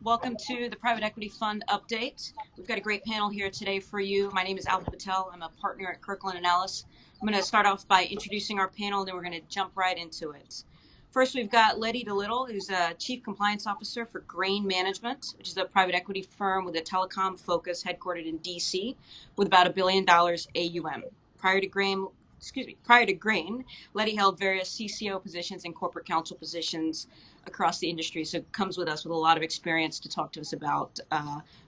Welcome to the Private Equity Fund Update. We've got a great panel here today for you. My name is Alpa Patel. I'm a partner at Kirkland and Ellis. I'm going to start off by introducing our panel, and then we're going to jump right into it. First, we've got Letti, who's a Chief Compliance Officer for Grain Management, which is a private equity firm with a telecom focus headquartered in D.C. with about $1 billion AUM. Prior to Grain, Letti held various CCO positions and corporate counsel positions across the industry, so it comes with us with a lot of experience to talk to us about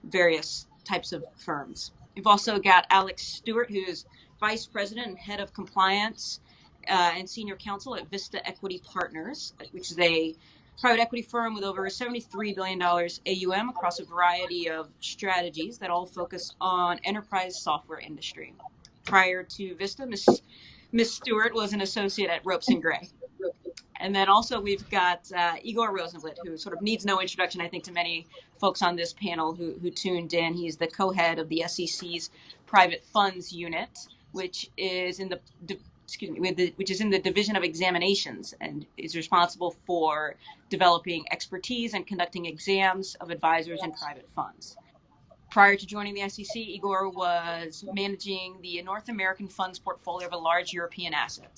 various types of firms. We've also got Stuart, who's Vice President and Head of Compliance and Senior Counsel at Vista Equity Partners, which is a private equity firm with over $73 billion AUM across a variety of strategies that all focus on enterprise software industry. Prior to Vista, Miss Stuart was an associate at Ropes & Gray. And then also we've got Igor Rozenblit, who sort of needs no introduction, I think, to many folks on this panel who tuned in. He's the co-head of the SEC's Private Funds Unit, which is in the Division of Examinations and is responsible for developing expertise and conducting exams of advisors in private funds. Prior to joining the SEC, Igor was managing the North American funds portfolio of a large European asset,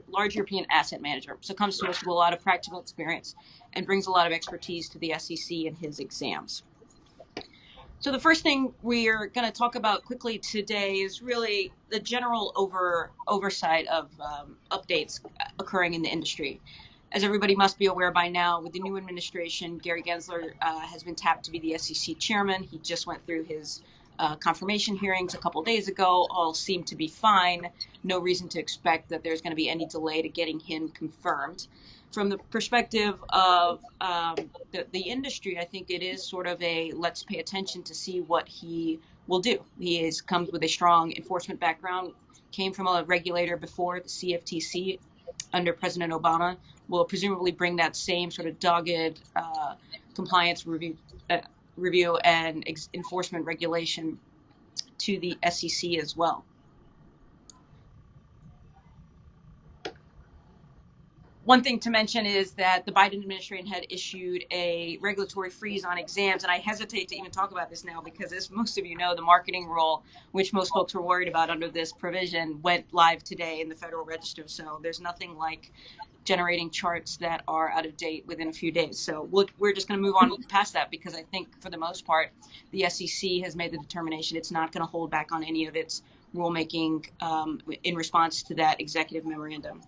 large European asset manager. So comes to us with a lot of practical experience and brings a lot of expertise to the SEC and his exams. So the first thing we're going to talk about quickly today is really the general oversight of updates occurring in the industry. As everybody must be aware by now, with the new administration, Gary Gensler has been tapped to be the SEC chairman. He just went through his confirmation hearings a couple days ago. All seem to be fine. No reason to expect that there's going to be any delay to getting him confirmed. From the perspective of the industry, I think it is sort of a let's pay attention to see what he will do. He comes with a strong enforcement background, came from a regulator before, the CFTC, under President Obama, will presumably bring that same sort of dogged compliance review and enforcement regulation to the SEC as well. One thing to mention is that the Biden administration had issued a regulatory freeze on exams, and I hesitate to even talk about this now because, as most of you know, the marketing rule, which most folks were worried about under this provision, went live today in the Federal Register. So there's nothing like generating charts that are out of date within a few days. So we're just going to move on past that because I think, for the most part, the SEC has made the determination it's not going to hold back on any of its rulemaking in response to that executive memorandum.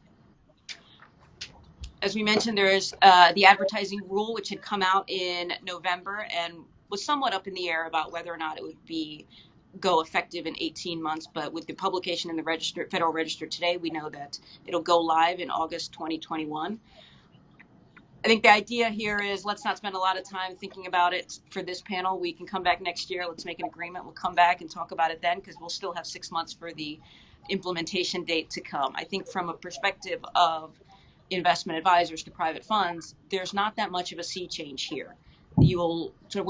As we mentioned, there is the advertising rule, which had come out in November and was somewhat up in the air about whether or not it would go effective in 18 months. But with the publication in the Federal Register today, we know that it'll go live in August 2021. I think the idea here is let's not spend a lot of time thinking about it for this panel. We can come back next year. Let's make an agreement. We'll come back and talk about it then because we'll still have 6 months for the implementation date to come. I think from a perspective of investment advisors to private funds, there's not that much of a sea change here. When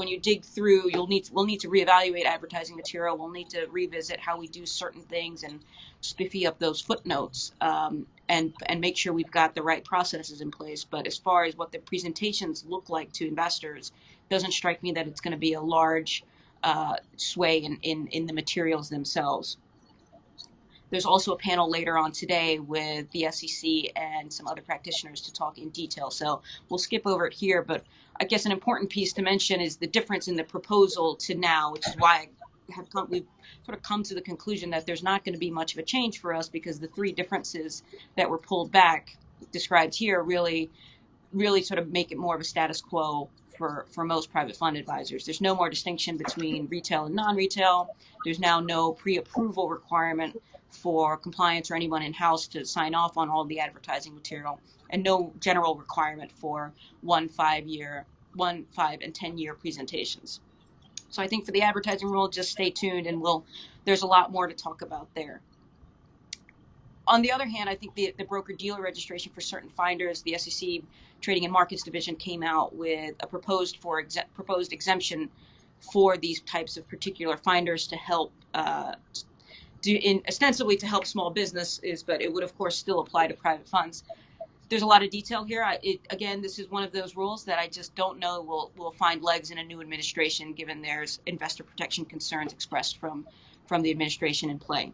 you dig through, we'll need to reevaluate advertising material. We'll need to revisit how we do certain things and spiffy up those footnotes and make sure we've got the right processes in place. But as far as what the presentations look like to investors, it doesn't strike me that it's going to be a large sway in the materials themselves. There's also a panel later on today with the SEC and some other practitioners to talk in detail. So we'll skip over it here, but I guess an important piece to mention is the difference in the proposal to now, which is why we've sort of come to the conclusion that there's not going to be much of a change for us because the three differences that were pulled back described here really sort of make it more of a status quo for most private fund advisors. There's no more distinction between retail and non-retail. There's now no pre-approval requirement for compliance or anyone in-house to sign off on all the advertising material, and no general requirement for 1, 5, and 10-year presentations. So I think for the advertising rule, just stay tuned, and there's a lot more to talk about there. On the other hand, I think the broker-dealer registration for certain finders, the SEC Trading and Markets Division came out with a proposed exemption for these types of particular finders to help ostensibly to help small businesses, but it would of course still apply to private funds. there's a lot of detail here. Again, this is one of those rules that I just don't know will find legs in a new administration, given there's investor protection concerns expressed from the administration in play.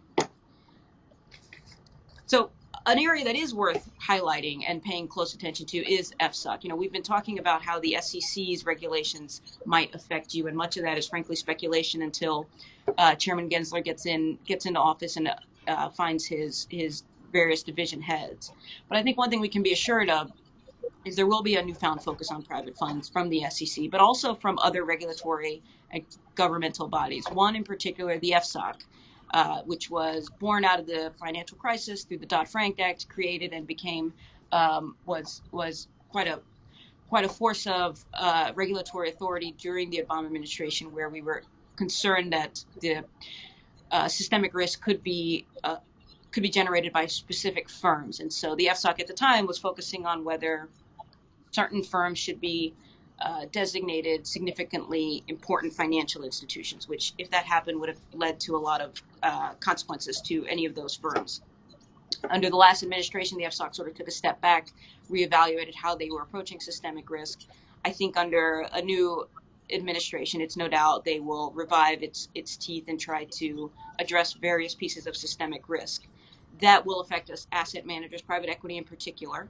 So an area that is worth highlighting and paying close attention to is FSOC. You know, we've been talking about how the SEC's regulations might affect you, and much of that is frankly speculation until Chairman Gensler gets into office and finds his various division heads. But I think one thing we can be assured of is there will be a newfound focus on private funds from the SEC, but also from other regulatory and governmental bodies. One in particular, the FSOC, which was born out of the financial crisis through the Dodd-Frank Act, created and became was quite a force of regulatory authority during the Obama administration, where we were concerned that the systemic risk could be generated by specific firms. And so the FSOC at the time was focusing on whether certain firms should be designated significantly important financial institutions, which, if that happened, would have led to a lot of consequences to any of those firms. Under the last administration, the FSOC sort of took a step back, reevaluated how they were approaching systemic risk. I think under a new administration, it's no doubt they will revive its teeth and try to address various pieces of systemic risk. That will affect us asset managers, private equity in particular.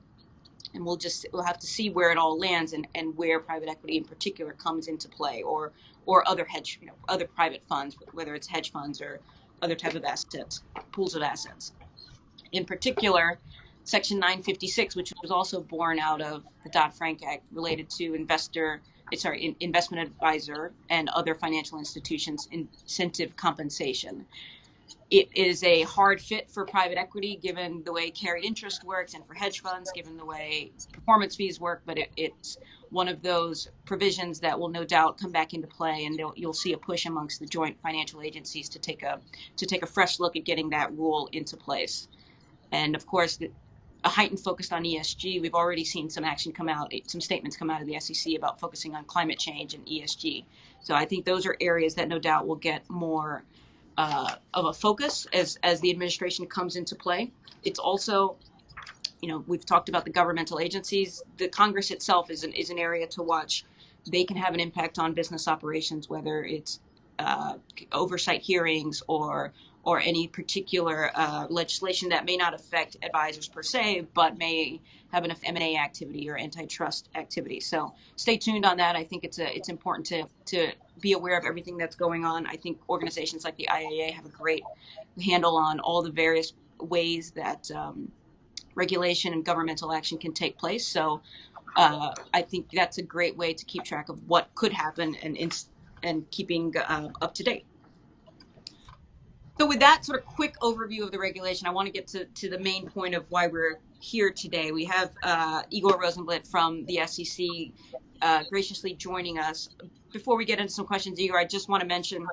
And we'll have to see where it all lands and where private equity in particular comes into play, or other other private funds, whether it's hedge funds or other type of assets, pools of assets. In particular, Section 956, which was also born out of the Dodd-Frank Act, related to investment advisor and other financial institutions incentive compensation. It is a hard fit for private equity, given the way carried interest works, and for hedge funds, given the way performance fees work. But it's one of those provisions that will no doubt come back into play, and you'll see a push amongst the joint financial agencies to take a fresh look at getting that rule into place. And of course, a heightened focus on ESG. We've already seen some statements come out of the SEC about focusing on climate change and ESG. So I think those are areas that no doubt will get more of a focus as the administration comes into play. It's also, we've talked about the governmental agencies. The Congress itself is an area to watch. They can have an impact on business operations, whether it's oversight hearings or any particular legislation that may not affect advisors per se, but may have enough M&A activity or antitrust activity. So stay tuned on that. I think it's important to be aware of everything that's going on. I think organizations like the IAA have a great handle on all the various ways that regulation and governmental action can take place. So I think that's a great way to keep track of what could happen and keeping up to date. So with that sort of quick overview of the regulation, I want to get to the main point of why we're here today. We have Igor Rozenblit from the SEC graciously joining us. Before we get into some questions, Igor, I just want to mention,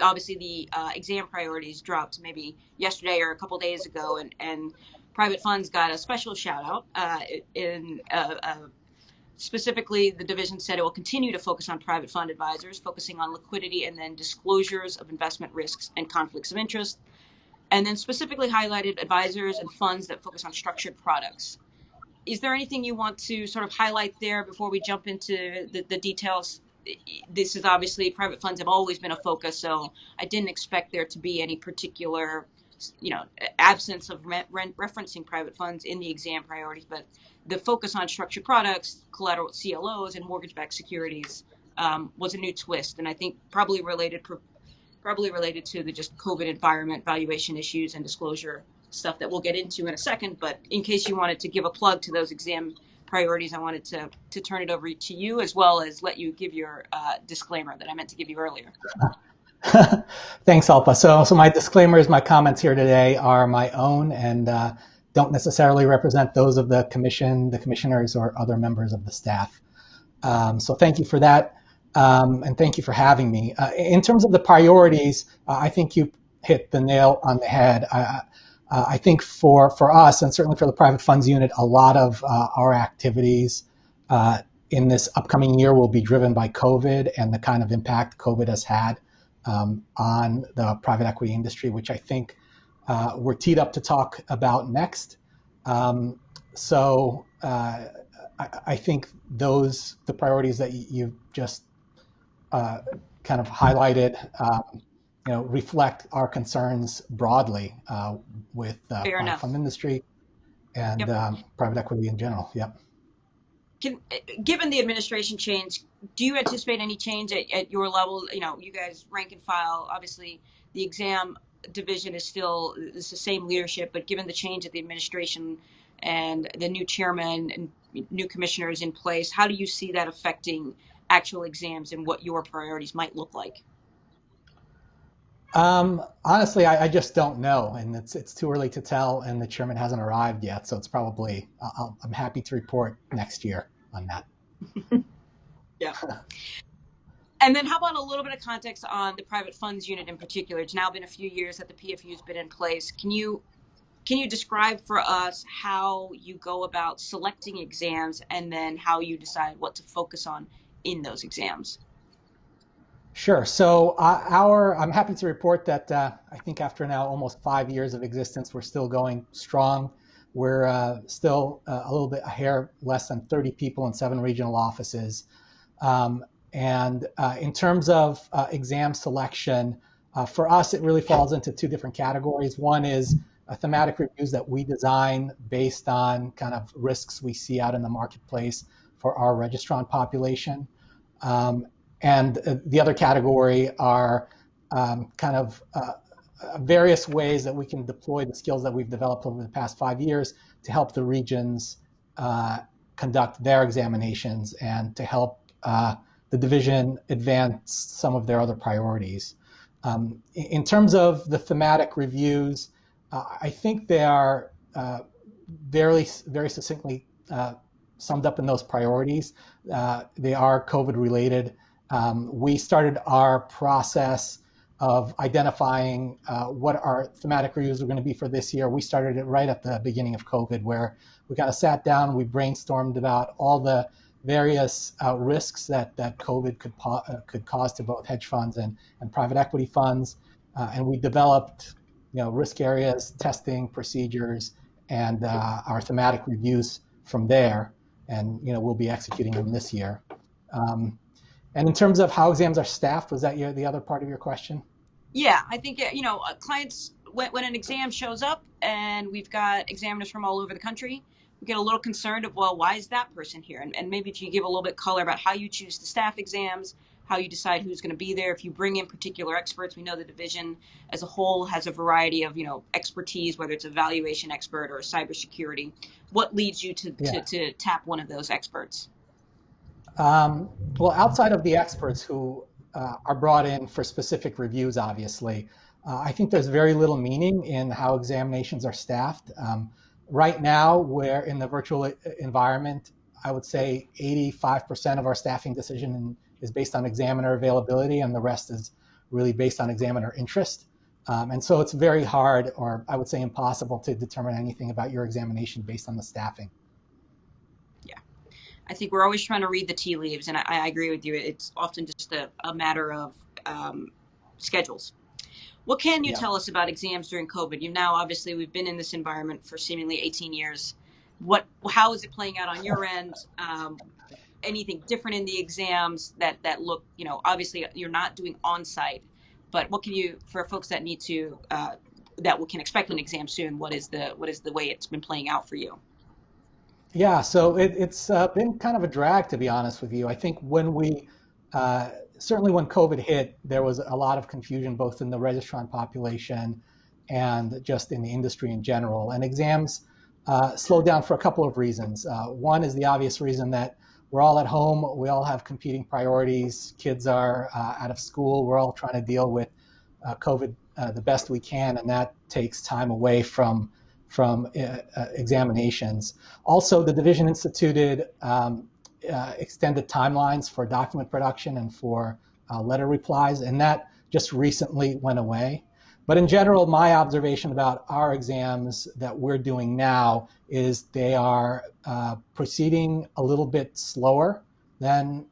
obviously the exam priorities dropped maybe yesterday or a couple days ago, and private funds got a special shout out Specifically, the division said it will continue to focus on private fund advisors, focusing on liquidity and then disclosures of investment risks and conflicts of interest, and then specifically highlighted advisors and funds that focus on structured products. Is there anything you want to sort of highlight there before we jump into the details? This is obviously, private funds have always been a focus, so I didn't expect there to be any particular absence of referencing private funds in the exam priorities, but the focus on structured products, collateral CLOs, and mortgage-backed securities was a new twist, and I think probably related to the just COVID environment, valuation issues, and disclosure stuff that we'll get into in a second. But in case you wanted to give a plug to those exam priorities, I wanted to turn it over to you, as well as let you give your disclaimer that I meant to give you earlier. Thanks, Alpa. So my disclaimers, my comments here today are my own and don't necessarily represent those of the commission, the commissioners, or other members of the staff. So thank you for that, and thank you for having me. In terms of the priorities, I think you hit the nail on the head. I think for us, and certainly for the private funds unit, a lot of our activities in this upcoming year will be driven by COVID and the kind of impact COVID has had on the private equity industry, which I think we're teed up to talk about next. So I think the priorities that you just kind of highlighted, reflect our concerns broadly with Fair private enough. fund industry and Yep. private equity in general. Yep. Given the administration change, do you anticipate any change at your level? You guys rank and file. Obviously, the exam division is the same leadership, but given the change at the administration and the new chairman and new commissioners in place, how do you see that affecting actual exams and what your priorities might look like? Honestly, I just don't know, and it's too early to tell, and the chairman hasn't arrived yet, so it's probably I'm happy to report next year on that. Yeah. And then how about a little bit of context on the private funds unit in particular? It's now been a few years that the PFU's been in place. Can you describe for us how you go about selecting exams and then how you decide what to focus on in those exams? Sure. So I'm happy to report that I think after now almost 5 years of existence, we're still going strong. We're still a hair less than 30 people in 7 regional offices. And in terms of exam selection, for us, it really falls into 2 different categories. One is thematic reviews that we design based on kind of risks we see out in the marketplace for our registrant population. And the other category are kind of various ways that we can deploy the skills that we've developed over the past 5 years to help the regions conduct their examinations and to help the division advance some of their other priorities. In terms of the thematic reviews, I think they are very succinctly summed up in those priorities. They are COVID related. We started our process of identifying what our thematic reviews were going to be for this year. We started it right at the beginning of COVID, where we kind of sat down, we brainstormed about all the various risks that COVID could cause to both hedge funds and private equity funds. And we developed risk areas, testing procedures, and our thematic reviews from there. And we'll be executing them this year. And in terms of how exams are staffed, was that the other part of your question? Yeah, I think clients, when an exam shows up and we've got examiners from all over the country, we get a little concerned of, well, why is that person here? And maybe if you give a little bit color about how you choose to staff exams, how you decide who's going to be there. If you bring in particular experts, we know the division as a whole has a variety of expertise, whether it's a valuation expert or cybersecurity. What leads you to tap one of those experts? Well, outside of the experts who are brought in for specific reviews, obviously, I think there's very little meaning in how examinations are staffed. Right now, we're in the virtual environment. I would say 85% of our staffing decision is based on examiner availability, and the rest is really based on examiner interest. And so it's very hard, or I would say impossible, to determine anything about your examination based on the staffing. Yeah, I think we're always trying to read the tea leaves, and I agree with you. It's often just a matter of schedules. What can you tell us about exams during COVID? Obviously, we've been in this environment for seemingly 18 years. How is it playing out on your end? Anything different in the exams that look, obviously you're not doing on-site, but what can you, for folks that need to, that we can expect an exam soon, what is the way it's been playing out for you? Yeah, so it's been kind of a drag, to be honest with you. I think certainly when COVID hit, there was a lot of confusion both in the registrant population and just in the industry in general. And exams slowed down for a couple of reasons. One is the obvious reason that we're all at home. We all have competing priorities. Kids are out of school. We're all trying to deal with COVID the best we can, and that takes time away from examinations. Also, the division instituted extended timelines for document production and for letter replies, and that just recently went away. But in general, my observation about our exams that we're doing now is they are proceeding a little bit slower than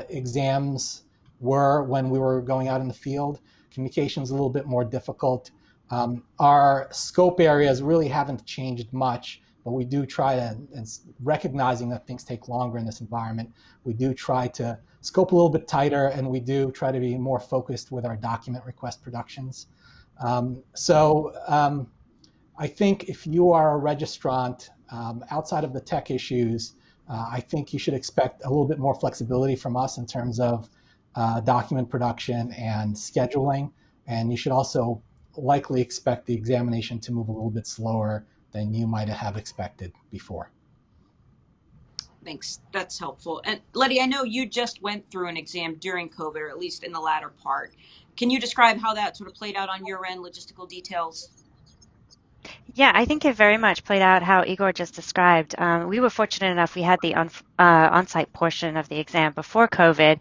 exams were when we were going out in the field. Communication's a little bit more difficult. Our scope areas really haven't changed much but we do try to, and recognizing that things take longer in this environment, we do try to scope a little bit tighter, and we do try to be more focused with our document request productions. I think if you are a registrant, outside of the tech issues, I think you should expect a little bit more flexibility from us in terms of document production and scheduling. And you should also likely expect the examination to move a little bit slower than you might have expected before. Thanks. That's helpful. And Letti, I know you just went through an exam during COVID, or at least in the latter part. Can you describe how that sort of played out on your end, logistical details? Yeah, I think it very much played out how Igor just described. We were fortunate enough, we had the on-site portion of the exam before COVID.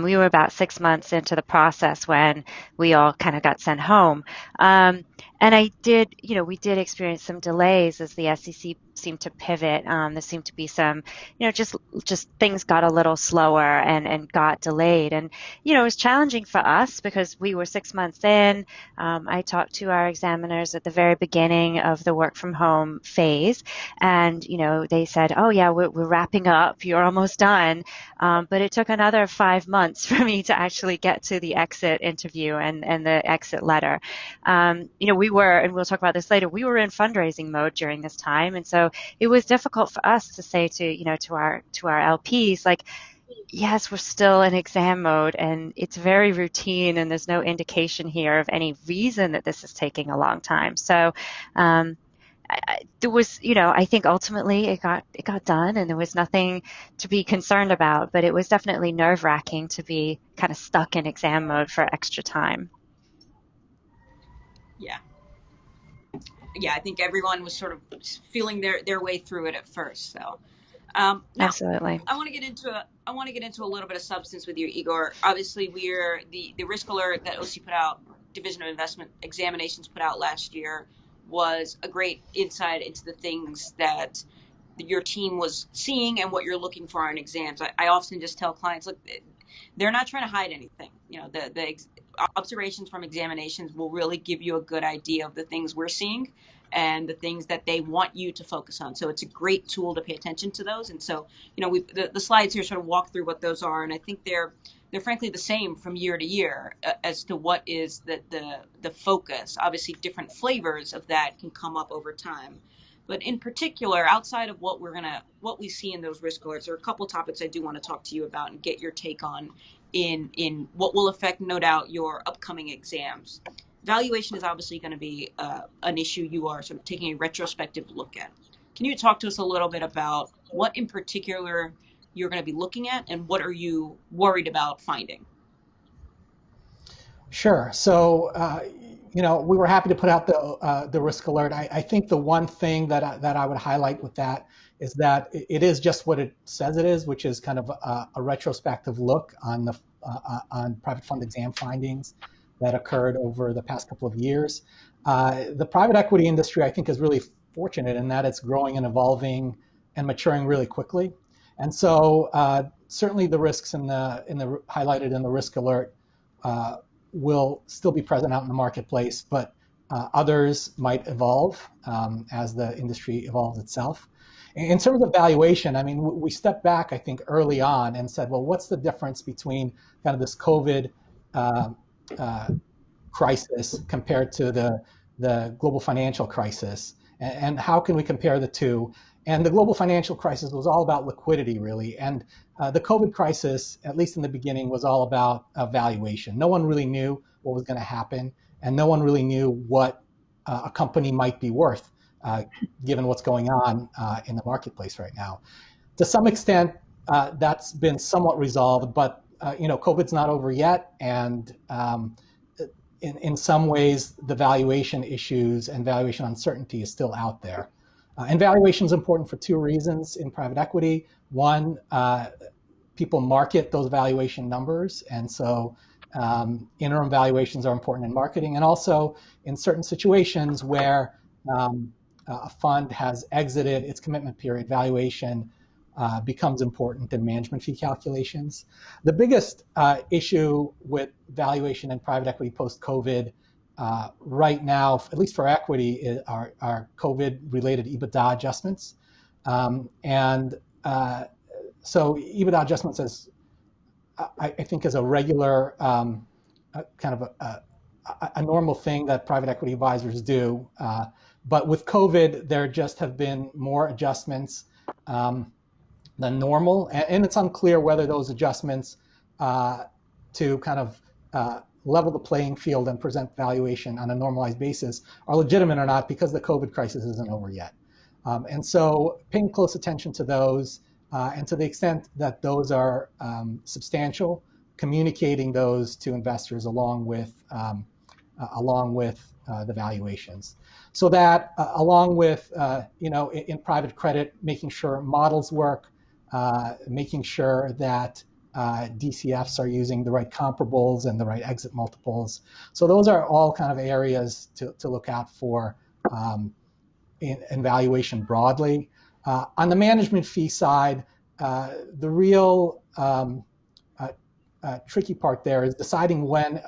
We were about 6 months into the process when we all kind of got sent home. And we did experience some delays as the SEC seemed to pivot. There seemed to be some, just things got a little slower and got delayed. And, it was challenging for us because we were 6 months in. I talked to our examiners at the very beginning of the work from home phase. And, they said, oh yeah, we're wrapping up. You're almost done. But it took another 5 months for me to actually get to the exit interview and the exit letter. We were, and we'll talk about this later, we were in fundraising mode during this time. And so it was difficult for us to say to our LPs, like, yes, we're still in exam mode and it's very routine and there's no indication here of any reason that this is taking a long time. So, there was, I think ultimately it got done and there was nothing to be concerned about, but it was definitely nerve-wracking to be kind of stuck in exam mode for extra time. Yeah, I think everyone was sort of feeling their way through it at first. So, absolutely. I want to get into a little bit of substance with you, Igor. Obviously, we're the risk alert that OC put out, Division of Investment Examinations put out last year, was a great insight into the things that your team was seeing and what you're looking for on exams. I often just tell clients, look, they're not trying to hide anything. The observations from examinations will really give you a good idea of the things we're seeing and the things that they want you to focus on. So it's a great tool to pay attention to those. And so, the slides here sort of walk through what those are. And I think they're frankly the same from year to year as to what is the focus. Obviously, different flavors of that can come up over time. But in particular, outside of what we see in those risk alerts, there are a couple topics I do want to talk to you about and get your take on in what will affect, no doubt, your upcoming exams. Valuation is obviously going to be an issue you are sort of taking a retrospective look at. Can you talk to us a little bit about what in particular you're going to be looking at and what are you worried about finding? Sure. So, we were happy to put out the risk alert. I think the one thing that I would highlight with that is that it is just what it says it is, which is kind of a retrospective look on on private fund exam findings that occurred over the past couple of years. The private equity industry, I think, is really fortunate in that it's growing and evolving and maturing really quickly. And so certainly the risks highlighted in the risk alert will still be present out in the marketplace, but others might evolve as the industry evolves itself. In terms of valuation, I mean, we stepped back, I think, early on and said, well, what's the difference between kind of this COVID crisis compared to the global financial crisis, and how can we compare the two? And the global financial crisis was all about liquidity, really. And the COVID crisis, at least in the beginning, was all about valuation. No one really knew what was going to happen, and no one really knew what a company might be worth, given what's going on in the marketplace right now. To some extent, that's been somewhat resolved, but COVID's not over yet, and in some ways, the valuation issues and valuation uncertainty is still out there. And valuation is important for two reasons in private equity. One, people market those valuation numbers, and so interim valuations are important in marketing, and also in certain situations where a fund has exited its commitment period, valuation becomes important in management fee calculations. The biggest issue with valuation in private equity post-COVID right now, at least for equity, are COVID-related EBITDA adjustments. So EBITDA adjustments is, I think, is a regular kind of a normal thing that private equity advisors do. But with COVID, there just have been more adjustments than normal. And it's unclear whether those adjustments to kind of level the playing field and present valuation on a normalized basis are legitimate or not, because the COVID crisis isn't over yet. And so paying close attention to those, and to the extent that those are substantial, communicating those to investors along with the valuations. So that along with, in private credit, making sure models work, making sure that DCFs are using the right comparables and the right exit multiples. So those are all kind of areas to look out for in valuation broadly. On the management fee side, the real tricky part there is deciding when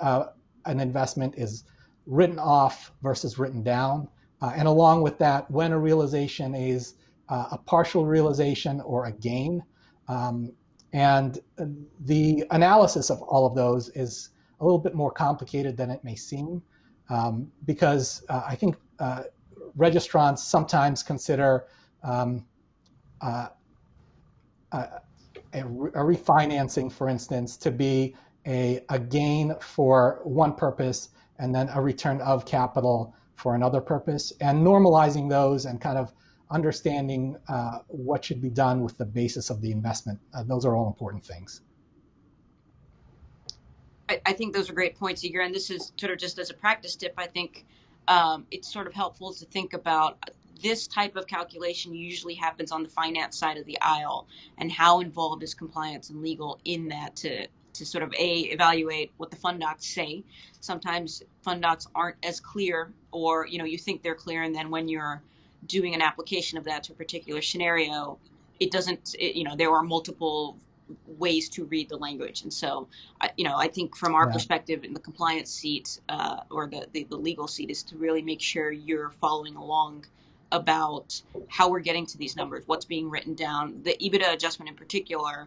an investment is written off versus written down. And along with that, when a realization is a partial realization or a gain. And the analysis of all of those is a little bit more complicated than it may seem, because I think registrants sometimes consider a refinancing, for instance, to be a gain for one purpose and then a return of capital for another purpose, and normalizing those and kind of understanding what should be done with the basis of the investment. Those are all important things. I think those are great points, Igor, and this is sort of just as a practice tip. I think it's sort of helpful to think about this type of calculation usually happens on the finance side of the aisle, and how involved is compliance and legal in that to sort of evaluate what the fund docs say. Sometimes fund docs aren't as clear, or you think they're clear, and then when you're doing an application of that to a particular scenario, it doesn't. There are multiple ways to read the language, and so I think from our perspective in the compliance seat or the legal seat is to really make sure you're following along about how we're getting to these numbers, what's being written down. The EBITDA adjustment in particular,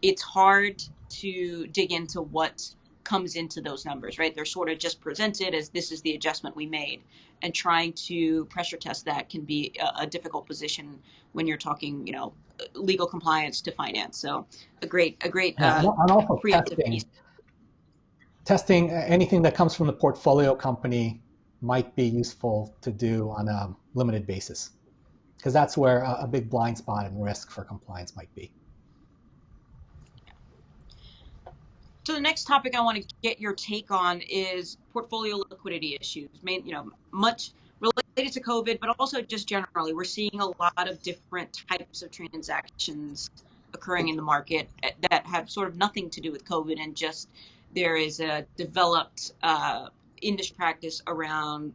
it's hard to dig into what comes into those numbers, right? They're sort of just presented as this is the adjustment we made, and trying to pressure test that can be a difficult position when you're talking, legal compliance to finance. So a great and also preemptive piece. Testing anything that comes from the portfolio company might be useful to do on a limited basis, because that's where a big blind spot and risk for compliance might be. So the next topic I want to get your take on is portfolio liquidity issues, much related to COVID, but also just generally. We're seeing a lot of different types of transactions occurring in the market that have sort of nothing to do with COVID, and just there is a developed industry practice around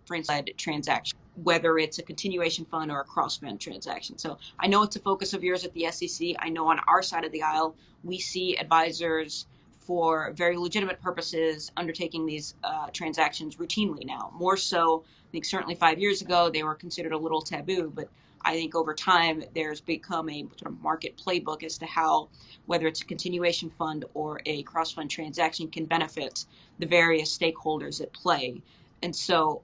franchise transaction, whether it's a continuation fund or a cross-fund transaction. So I know it's a focus of yours at the SEC. I know on our side of the aisle, we see advisors for very legitimate purposes undertaking these transactions routinely now. More so, I think certainly 5 years ago, they were considered a little taboo, but I think over time, there's become a sort of market playbook as to how, whether it's a continuation fund or a cross-fund transaction, can benefit the various stakeholders at play. And so,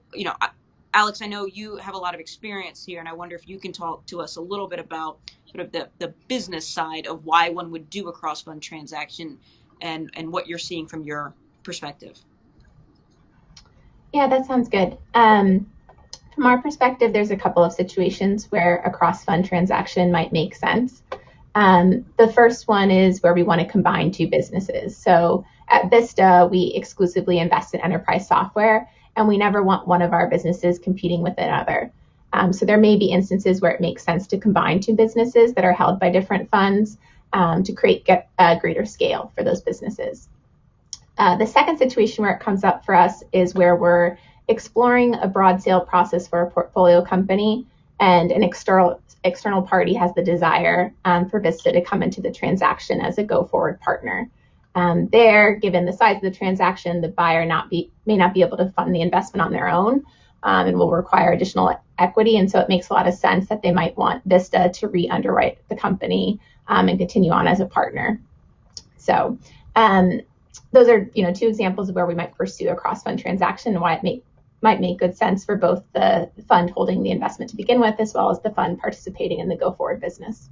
Alex, I know you have a lot of experience here, and I wonder if you can talk to us a little bit about sort of the business side of why one would do a cross-fund transaction and what you're seeing from your perspective. Yeah, that sounds good. From our perspective, there's a couple of situations where a cross-fund transaction might make sense. The first one is where we want to combine two businesses. So at Vista, we exclusively invest in enterprise software, and we never want one of our businesses competing with another. So there may be instances where it makes sense to combine two businesses that are held by different funds to create a greater scale for those businesses. The second situation where it comes up for us is where we're exploring a broad sale process for a portfolio company, and an external party has the desire for Vista to come into the transaction as a go-forward partner. There, given the size of the transaction, the buyer may not be able to fund the investment on their own, and will require additional equity. And so it makes a lot of sense that they might want Vista to re-underwrite the company and continue on as a partner. So those are, two examples of where we might pursue a cross-fund transaction and why it might make good sense for both the fund holding the investment to begin with, as well as the fund participating in the go-forward business.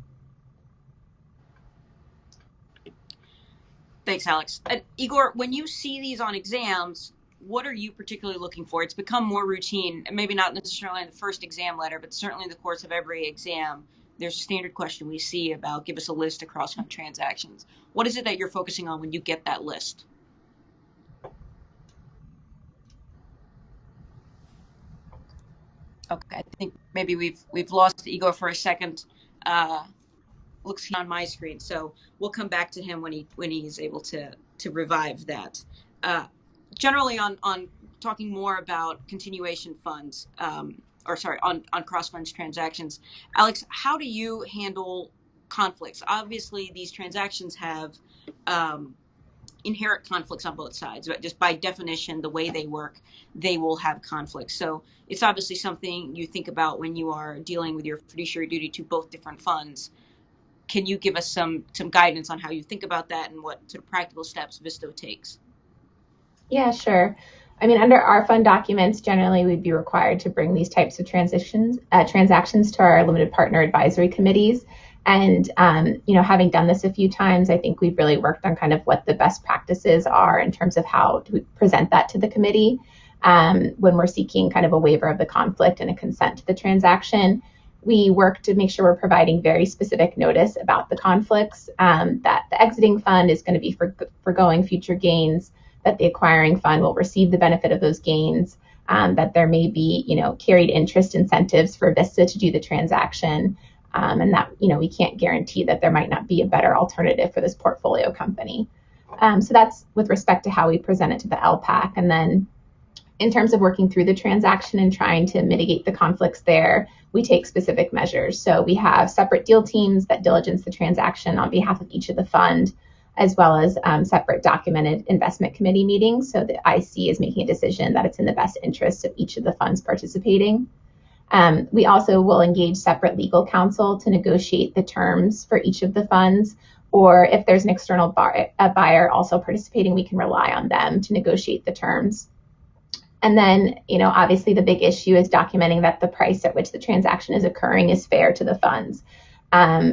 Thanks, Alex. Igor, when you see these on exams, what are you particularly looking for? It's become more routine, maybe not necessarily in the first exam letter, but certainly in the course of every exam. There's a standard question we see about give us a list of cross-fund transactions. What is it that you're focusing on when you get that list? Okay, I think maybe we've lost Igor for a second. Looks on my screen, so we'll come back to him when he is able to revive that. Generally, on talking more about continuation funds, on cross-funds transactions, Alex, how do you handle conflicts? Obviously, these transactions have inherent conflicts on both sides, but just by definition, the way they work, they will have conflicts. So it's obviously something you think about when you are dealing with your fiduciary duty to both different funds. Can you give us some guidance on how you think about that and what sort of practical steps Vista takes? Yeah, sure. I mean, under our fund documents, generally we'd be required to bring these types of transactions to our limited partner advisory committees. And, having done this a few times, I think we've really worked on kind of what the best practices are in terms of how to present that to the committee when we're seeking kind of a waiver of the conflict and a consent to the transaction. We work to make sure we're providing very specific notice about the conflicts, that the exiting fund is going to be foregoing future gains, that the acquiring fund will receive the benefit of those gains, that there may be, carried interest incentives for Vista to do the transaction, and that, we can't guarantee that there might not be a better alternative for this portfolio company. So that's with respect to how we present it to the LPAC. And then in terms of working through the transaction and trying to mitigate the conflicts there, we take specific measures. So we have separate deal teams that diligence the transaction on behalf of each of the fund, as well as separate documented investment committee meetings. So the IC is making a decision that it's in the best interest of each of the funds participating. We also will engage separate legal counsel to negotiate the terms for each of the funds, or if there's an external buyer also participating, we can rely on them to negotiate the terms. And then, obviously the big issue is documenting that the price at which the transaction is occurring is fair to the funds.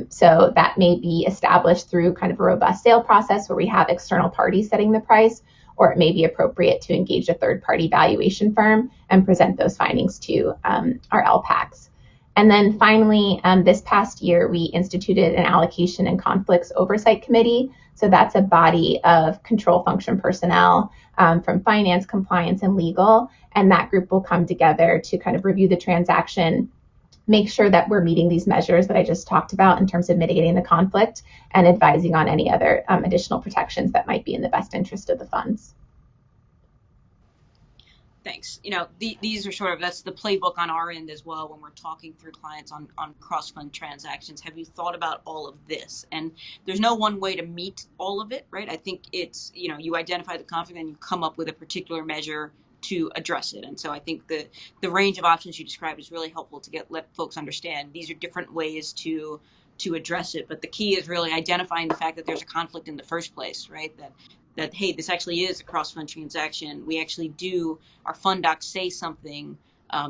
So that may be established through kind of a robust sale process where we have external parties setting the price, or it may be appropriate to engage a third-party valuation firm and present those findings to our LPACs. And then finally, this past year, we instituted an allocation and conflicts oversight committee. So that's a body of control function personnel from finance, compliance, and legal. And that group will come together to kind of review the transaction, make sure that we're meeting these measures that I just talked about in terms of mitigating the conflict and advising on any other additional protections that might be in the best interest of the funds. Thanks. These are that's the playbook on our end as well when we're talking through clients on cross-fund transactions. Have you thought about all of this? And there's no one way to meet all of it, right? I think it's, you identify the conflict and you come up with a particular measure to address it. And so I think the range of options you described is really helpful to let folks understand these are different ways to address it. But the key is really identifying the fact that there's a conflict in the first place, right? That hey, this actually is a cross-fund transaction. We actually do, our fund docs say something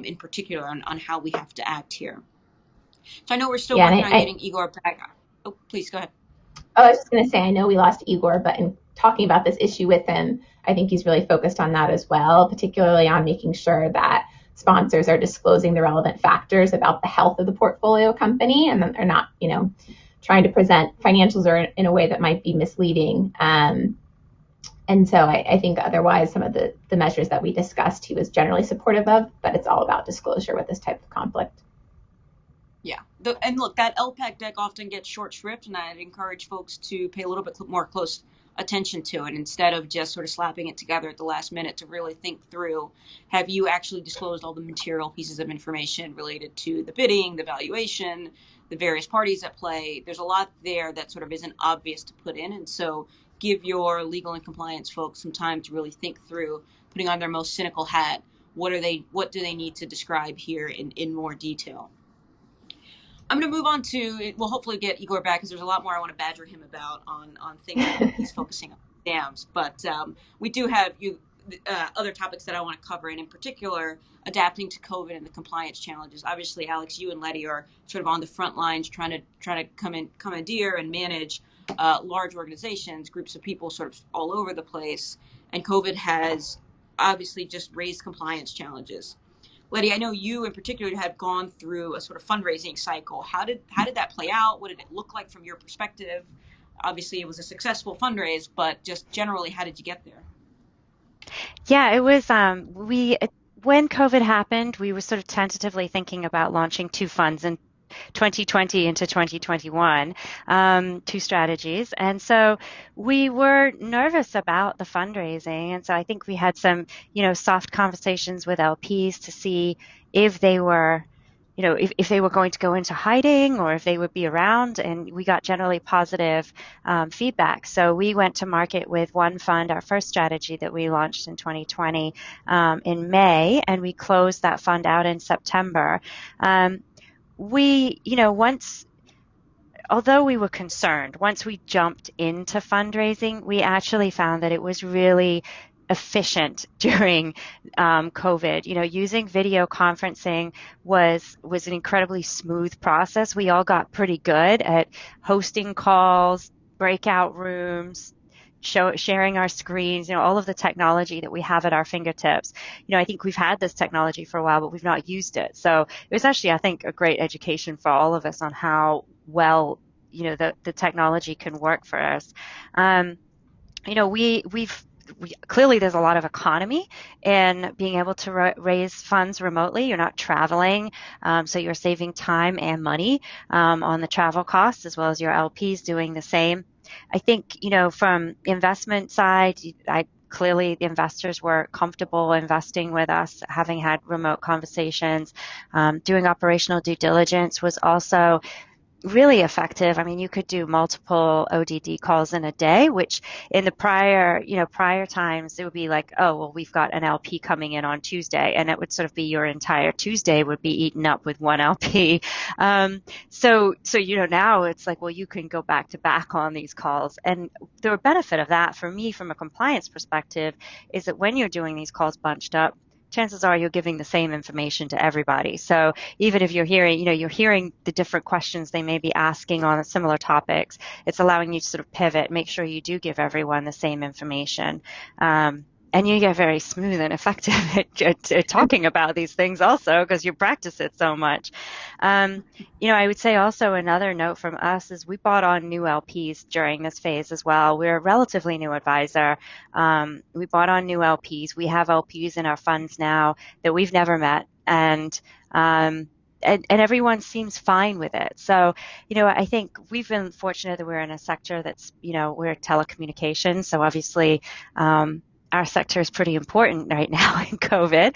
in particular on how we have to act here. So I know we're still working on getting Igor back. Oh, please go ahead. Oh, I was just going to say, I know we lost Igor, but in talking about this issue with him, I think he's really focused on that as well, particularly on making sure that sponsors are disclosing the relevant factors about the health of the portfolio company, and that they're not, trying to present financials or in a way that might be misleading. And so I think otherwise some of the measures that we discussed, he was generally supportive of, but it's all about disclosure with this type of conflict. Yeah. And look, that LPAC deck often gets short shrift, and I'd encourage folks to pay a little bit more close attention to it instead of just sort of slapping it together at the last minute to really think through, have you actually disclosed all the material pieces of information related to the bidding, the valuation, the various parties at play? There's a lot there that sort of isn't obvious to put in. And so give your legal and compliance folks some time to really think through, putting on their most cynical hat, what do they need to describe here in more detail. I'm going to move on to, we'll hopefully get Igor back because there's a lot more I want to badger him about on things that he's focusing on exams. But we do have other topics that I want to cover, and in particular, adapting to COVID and the compliance challenges. Obviously, Alex, you and Letti are sort of on the front lines trying to commandeer and manage large organizations, groups of people sort of all over the place. And COVID has obviously just raised compliance challenges. Letti, I know you in particular have gone through a sort of fundraising cycle. How did that play out? What did it look like from your perspective? Obviously, it was a successful fundraise, but just generally, how did you get there? Yeah, it was, when COVID happened, we were sort of tentatively thinking about launching 2 funds in 2020 into 2021, 2 strategies. And so we were nervous about the fundraising. And so I think we had some, soft conversations with LPs to see if they were, if they were going to go into hiding or if they would be around. And we got generally positive feedback. So we went to market with one fund, our first strategy that we launched in 2020 in May, and we closed that fund out in September. Although we were concerned, once we jumped into fundraising, we actually found that it was really efficient during COVID. Using video conferencing was an incredibly smooth process. We all got pretty good at hosting calls, breakout rooms, sharing our screens, all of the technology that we have at our fingertips. I think we've had this technology for a while, but we've not used it. So it was actually, I think, a great education for all of us on how well, the technology can work for us. Clearly there's a lot of economy in being able to raise funds remotely. You're not traveling, so you're saving time and money on the travel costs, as well as your LPs doing the same. I think, from investment side, clearly the investors were comfortable investing with us, having had remote conversations. Doing operational due diligence was also really effective. I mean, you could do multiple ODD calls in a day, which in the prior times, it would be like, oh, well, we've got an LP coming in on Tuesday, and it would sort of be your entire Tuesday would be eaten up with one LP. So now it's like, well, you can go back to back on these calls. And the benefit of that for me, from a compliance perspective, is that when you're doing these calls bunched up, chances are you're giving the same information to everybody. So even if you're hearing the different questions they may be asking on similar topics, it's allowing you to sort of pivot, make sure you do give everyone the same information. And you get very smooth and effective at talking about these things also, because you practice it so much. I would say also another note from us is we brought on new LPs during this phase as well. We're a relatively new advisor. We brought on new LPs. We have LPs in our funds now that we've never met, and everyone seems fine with it. So, I think we've been fortunate that we're in a sector that's, we're telecommunications. So obviously, our sector is pretty important right now in COVID.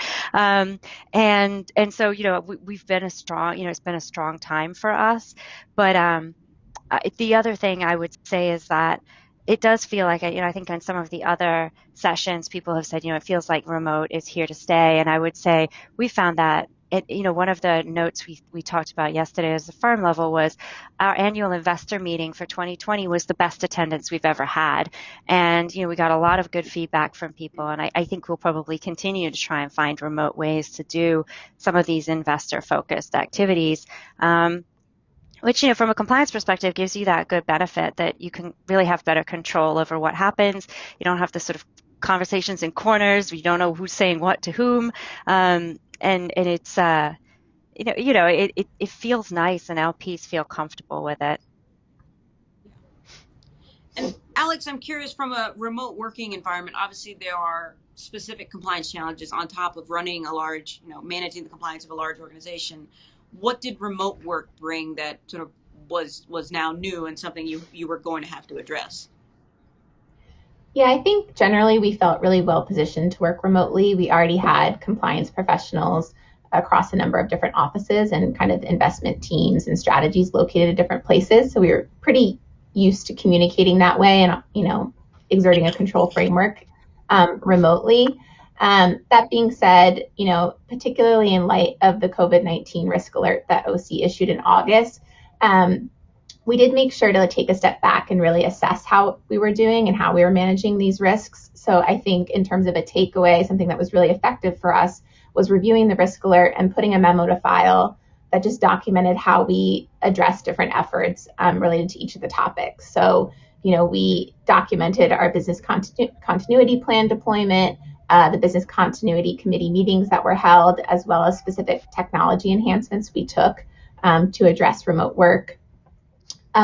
And so, we've been it's been a strong time for us. But the other thing I would say is that it does feel like, I think on some of the other sessions, people have said, it feels like remote is here to stay. And I would say we found that one of the notes we talked about yesterday as a firm level was our annual investor meeting for 2020 was the best attendance we've ever had. And, we got a lot of good feedback from people. And I think we'll probably continue to try and find remote ways to do some of these investor-focused activities, which, from a compliance perspective, gives you that good benefit that you can really have better control over what happens. You don't have the sort of conversations in corners. You don't know who's saying what to whom. And it's, it feels nice, and LPs feel comfortable with it. And Alex, I'm curious, from a remote working environment, obviously there are specific compliance challenges on top of running a large, managing the compliance of a large organization. What did remote work bring that sort of was now new and something you were going to have to address? Yeah, I think generally we felt really well positioned to work remotely. We already had compliance professionals across a number of different offices and kind of investment teams and strategies located at different places. So we were pretty used to communicating that way. And, exerting a control framework remotely. That being said, particularly in light of the COVID-19 risk alert that OCIE issued in August, we did make sure to take a step back and really assess how we were doing and how we were managing these risks. So I think in terms of a takeaway, something that was really effective for us was reviewing the risk alert and putting a memo to file that just documented how we addressed different efforts related to each of the topics. So, we documented our business continuity plan deployment, the business continuity committee meetings that were held, as well as specific technology enhancements we took to address remote work.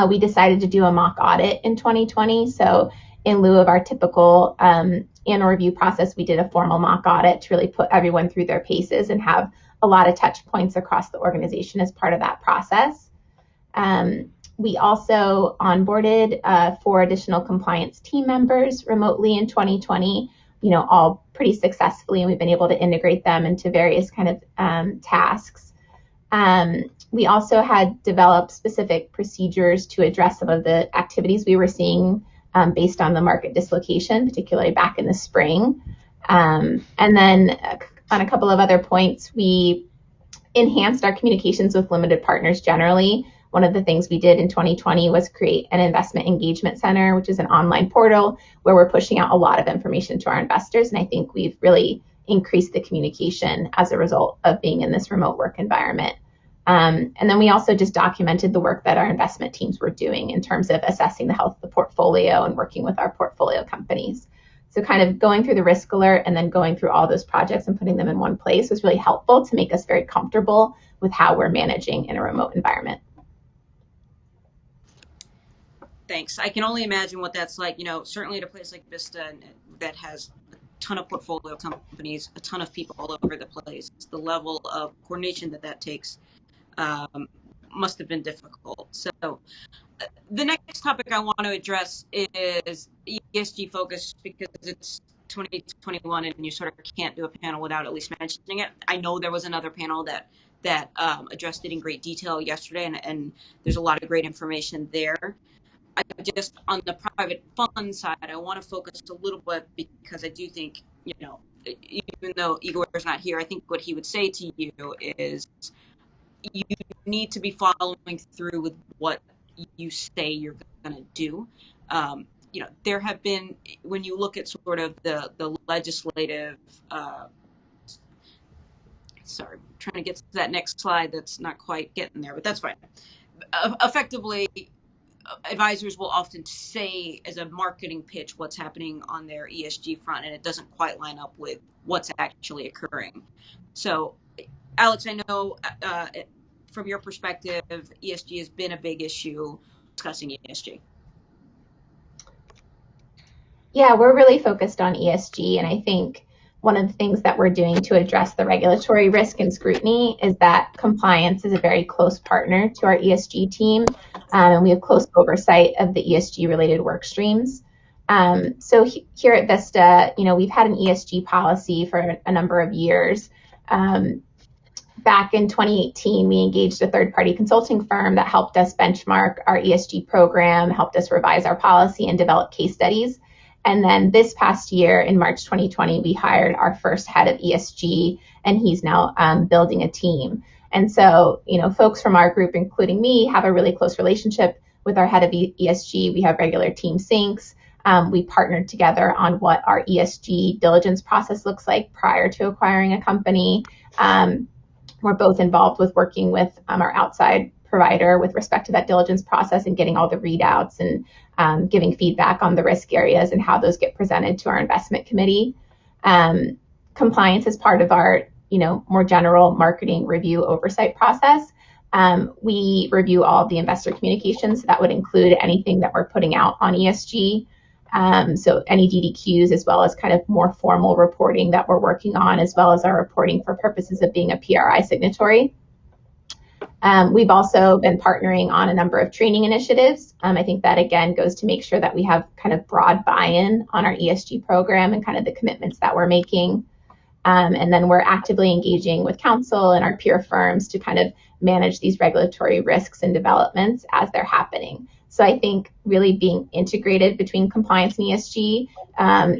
We decided to do a mock audit in 2020. So in lieu of our typical annual review process, we did a formal mock audit to really put everyone through their paces and have a lot of touch points across the organization as part of that process. We also onboarded 4 additional compliance team members remotely in 2020, all pretty successfully, and we've been able to integrate them into various kind of tasks. We also had developed specific procedures to address some of the activities we were seeing based on the market dislocation, particularly back in the spring. And then on a couple of other points, we enhanced our communications with limited partners generally. One of the things we did in 2020 was create an investment engagement center, which is an online portal where we're pushing out a lot of information to our investors. And I think we've really increased the communication as a result of being in this remote work environment. And then we also just documented the work that our investment teams were doing in terms of assessing the health of the portfolio and working with our portfolio companies. So kind of going through the risk alert and then going through all those projects and putting them in one place was really helpful to make us very comfortable with how we're managing in a remote environment. Thanks. I can only imagine what that's like, certainly at a place like Vista that has a ton of portfolio companies, a ton of people all over the place. The level of coordination that takes must have been difficult. So the next topic I want to address is ESG focus, because it's 2021 and you sort of can't do a panel without at least mentioning it. I know there was another panel that addressed it in great detail yesterday, and there's a lot of great information there. I just, on the private fund side, I want to focus a little bit, because I do think, even though Igor is not here, I think what he would say to you is you need to be following through with what you say you're going to do. There have been, when you look at sort of the legislative, sorry, I'm trying to get to that next slide that's not quite getting there, but that's fine. Effectively, advisors will often say as a marketing pitch what's happening on their ESG front, and it doesn't quite line up with what's actually occurring. So, Alex, I know from your perspective, ESG has been a big issue discussing ESG. Yeah, we're really focused on ESG, and I think one of the things that we're doing to address the regulatory risk and scrutiny is that compliance is a very close partner to our ESG team, and we have close oversight of the ESG-related work streams. So here at Vista, we've had an ESG policy for a number of years. Back in 2018, we engaged a third-party consulting firm that helped us benchmark our ESG program, helped us revise our policy, and develop case studies. And then this past year, in March 2020, we hired our first head of ESG, and he's now building a team. And so, folks from our group, including me, have a really close relationship with our head of ESG. We have regular team syncs. We partnered together on what our ESG diligence process looks like prior to acquiring a company. We're both involved with working with our outside provider with respect to that diligence process and getting all the readouts and giving feedback on the risk areas and how those get presented to our investment committee. Compliance is part of our, more general marketing review oversight process. We review all of the investor communications. So that would include anything that we're putting out on ESG. So any DDQs, as well as kind of more formal reporting that we're working on, as well as our reporting for purposes of being a PRI signatory. We've also been partnering on a number of training initiatives. I think that, again, goes to make sure that we have kind of broad buy-in on our ESG program and kind of the commitments that we're making. And then we're actively engaging with Counsel and our peer firms to kind of manage these regulatory risks and developments as they're happening. So I think really being integrated between compliance and ESG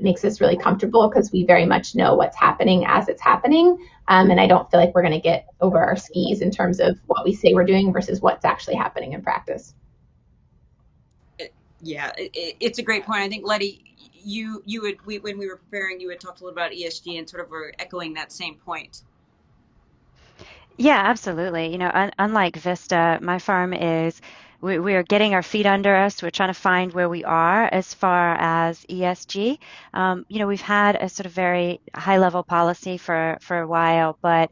makes us really comfortable because we very much know what's happening as it's happening. And I don't feel like we're going to get over our skis in terms of what we say we're doing versus what's actually happening in practice. Yeah, it's a great point. I think, Letti, when we were preparing, you had talked a little about ESG and sort of were echoing that same point. Yeah, absolutely. Unlike Vista, my firm we are getting our feet under us. We're trying to find where we are as far as ESG. We've had a sort of very high level policy for a while, but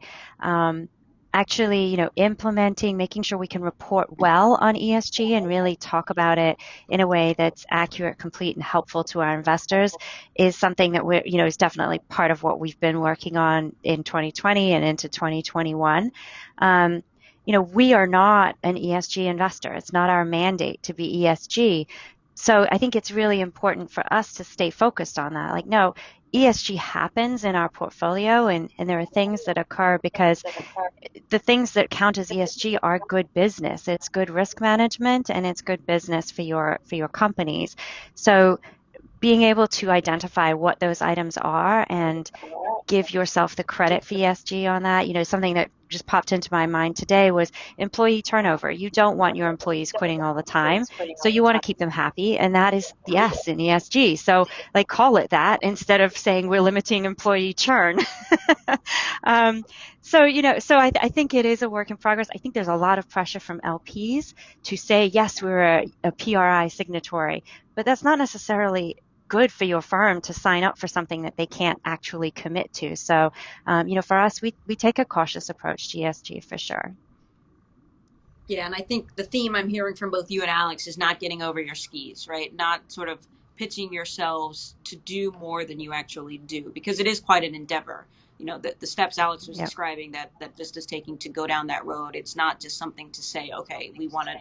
actually, implementing, making sure we can report well on ESG and really talk about it in a way that's accurate, complete, and helpful to our investors is something that is definitely part of what we've been working on in 2020 and into 2021. We are not an ESG investor. It's not our mandate to be ESG. So I think it's really important for us to stay focused on that. Like, no, ESG happens in our portfolio, and there are things that occur because the things that count as ESG are good business. It's good risk management, and it's good business for your companies. So being able to identify what those items are and give yourself the credit for ESG on that. Something that just popped into my mind today was employee turnover. You don't want your employees quitting all the time, so you want to keep them happy, and that is the S in ESG. So call it that instead of saying we're limiting employee churn. So I think it is a work in progress. I think there's a lot of pressure from LPs to say, yes, we're a PRI signatory, but that's not necessarily good for your firm to sign up for something that they can't actually commit to. So, for us, we take a cautious approach to ESG for sure. Yeah, and I think the theme I'm hearing from both you and Alex is not getting over your skis, right? Not sort of pitching yourselves to do more than you actually do, because it is quite an endeavor. The steps Alex was describing that Vista's taking to go down that road, it's not just something to say, okay, we want to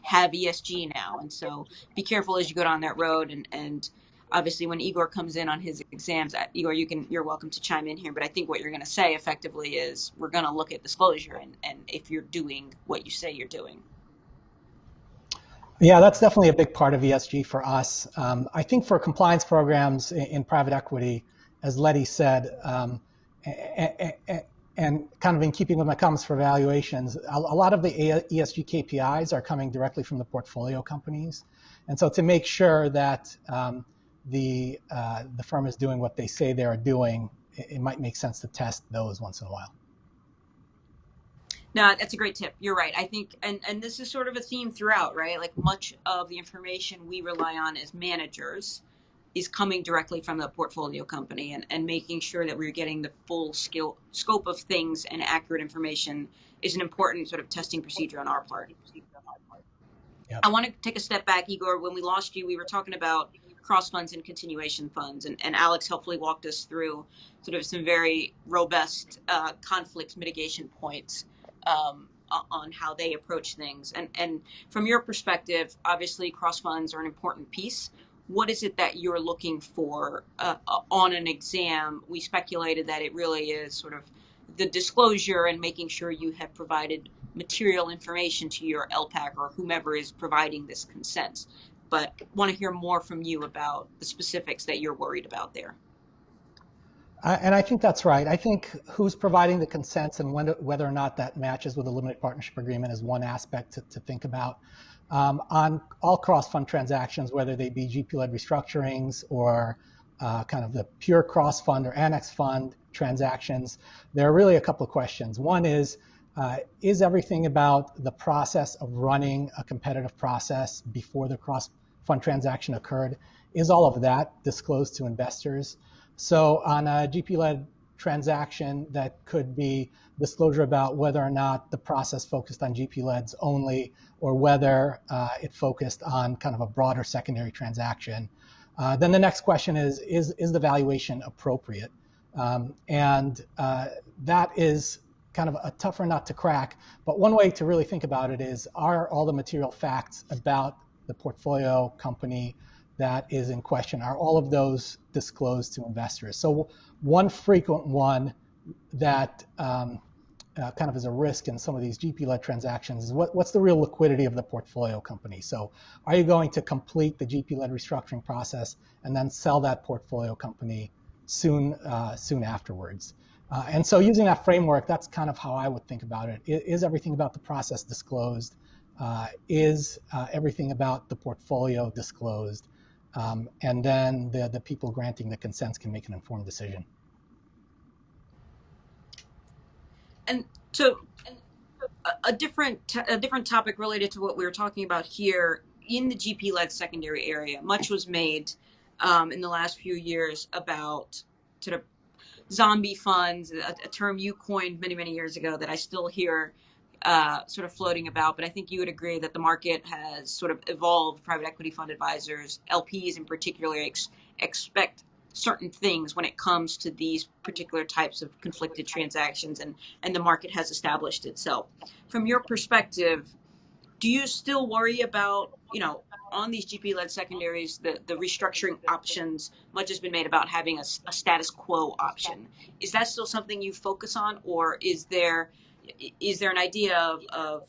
have ESG now. And so be careful as you go down that road. And obviously when Igor comes in on his exams, Igor, you're welcome to chime in here, but I think what you're going to say effectively is we're going to look at disclosure and if you're doing what you say you're doing. Yeah, that's definitely a big part of ESG for us. I think for compliance programs in private equity, as Letti said, and kind of in keeping with my comments for valuations, a lot of the ESG KPIs are coming directly from the portfolio companies. And so to make sure that the firm is doing what they say they are doing, it might make sense to test those once in a while. No, that's a great tip. You're right. I think, and this is sort of a theme throughout, right? Like much of the information we rely on as managers is coming directly from the portfolio company, and making sure that we're getting the full scope of things and accurate information is an important sort of testing procedure on our part. Yep. I want to take a step back, Igor. When we lost you, we were talking about cross funds and continuation funds, and Alex helpfully walked us through sort of some very robust conflict mitigation points on how they approach things. And from your perspective, obviously cross funds are an important piece. What is it that you're looking for on an exam? We speculated that it really is sort of the disclosure and making sure you have provided material information to your LPAC or whomever is providing this consent. But want to hear more from you about the specifics that you're worried about there. And I think that's right. I think who's providing the consents and whether or not that matches with a limited partnership agreement is one aspect to think about. On all cross-fund transactions, whether they be GP-led restructurings or kind of the pure cross-fund or annex fund transactions, there are really a couple of questions. One is everything about the process of running a competitive process before the cross-fund transaction occurred, is all of that disclosed to investors? So on a GP-led transaction, that could be disclosure about whether or not the process focused on GP-leds only, or whether it focused on kind of a broader secondary transaction. Then the next question is the valuation appropriate? And that is kind of a tougher nut to crack. But one way to really think about it is, are all the material facts about the portfolio company that is in question, are all of those disclosed to investors? So one frequent one that kind of as a risk in some of these GP-led transactions is what's the real liquidity of the portfolio company. So are you going to complete the GP-led restructuring process and then sell that portfolio company soon afterwards? And so using that framework, that's kind of how I would think about it. Is everything about the process disclosed? Is everything about the portfolio disclosed? And then the people granting the consents can make an informed decision. And so a different topic related to what we were talking about here, in the GP-led secondary area, much was made in the last few years about sort of zombie funds, a term you coined many, many years ago that I still hear sort of floating about, but I think you would agree that the market has sort of evolved. Private equity fund advisors, LPs in particular, expect certain things when it comes to these particular types of conflicted transactions, and the market has established itself. From your perspective, do you still worry about, on these GP-led secondaries, the restructuring options? Much has been made about having a status quo option. Is that still something you focus on, or is there an idea of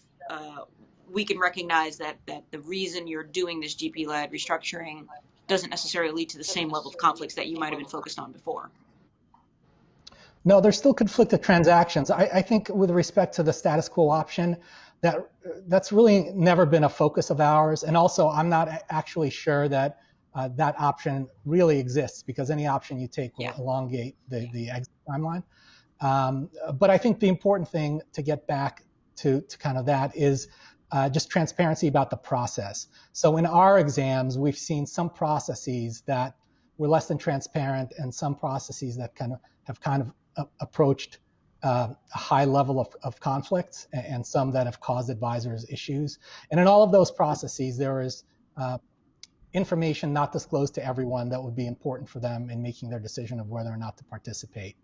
we can recognize that the reason you're doing this GP-led restructuring doesn't necessarily lead to the same level of conflicts that you might have been focused on before? No, there's still conflicted transactions. I think with respect to the status quo option, that's really never been a focus of ours. And also, I'm not actually sure that that option really exists, because any option you take will elongate the exit timeline. But I think the important thing to get back to kind of that is just transparency about the process. So in our exams, we've seen some processes that were less than transparent, and some processes that have approached a high level of conflicts, and some that have caused advisors issues. And in all of those processes, there is information not disclosed to everyone that would be important for them in making their decision of whether or not to participate.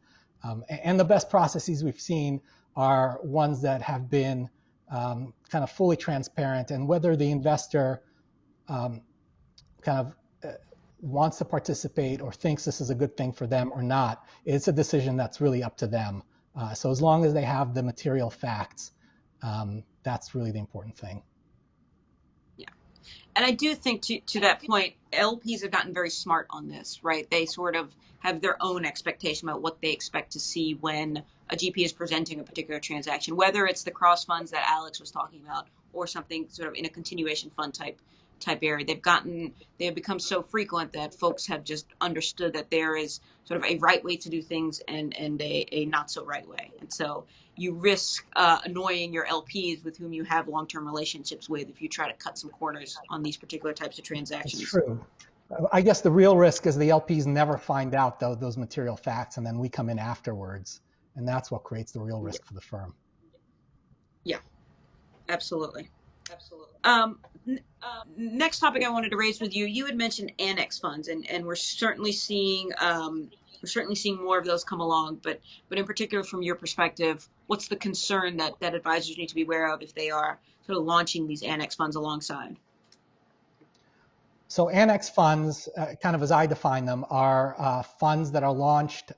And the best processes we've seen are ones that have been kind of fully transparent, and whether the investor wants to participate or thinks this is a good thing for them or not, it's a decision that's really up to them. So as long as they have the material facts, that's really the important thing. Yeah. And I do think to that point, LPs have gotten very smart on this, right? They sort of have their own expectation about what they expect to see when a GP is presenting a particular transaction, whether it's the cross funds that Alex was talking about or something sort of in a continuation fund type area. They have become so frequent that folks have just understood that there is sort of a right way to do things and a not so right way. And so you risk annoying your LPs with whom you have long-term relationships with if you try to cut some corners on these particular types of transactions. It's true. I guess the real risk is the LPs never find out those material facts, and then we come in afterwards, and that's what creates the real risk for the firm. Yeah, absolutely. Next topic I wanted to raise with you, you had mentioned annex funds, and we're certainly seeing more of those come along, but in particular from your perspective, what's the concern that advisors need to be aware of if they are sort of launching these annex funds alongside? So annex funds, kind of as I define them, are funds that are launched